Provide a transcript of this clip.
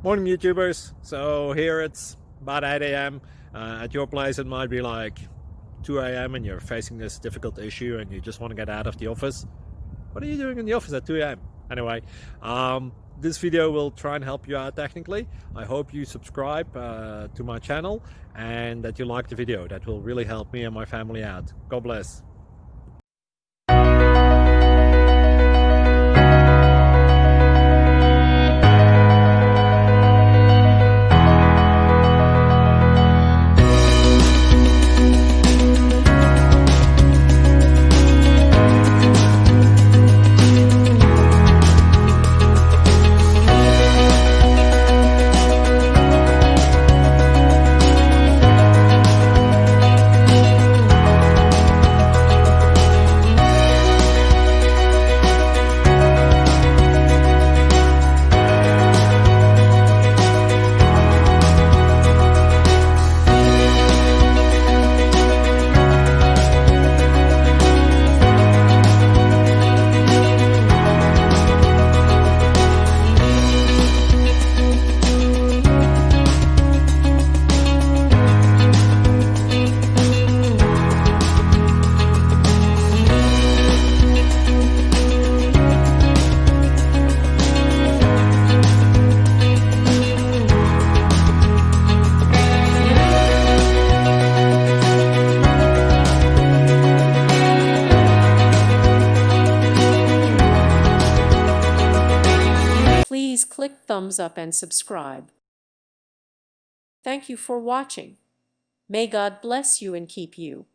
Morning YouTubers. So here it's about 8 a.m. At your place it might be like 2 a.m. and you're facing this difficult issue and you just want to get out of the office. What are you doing in the office at 2 a.m.? Anyway, this video will try and help you out technically. I hope you subscribe to my channel and that you like the video. That will really help me and my family out. God bless. Please click thumbs up and subscribe. Thank you for watching. May God bless you and keep you.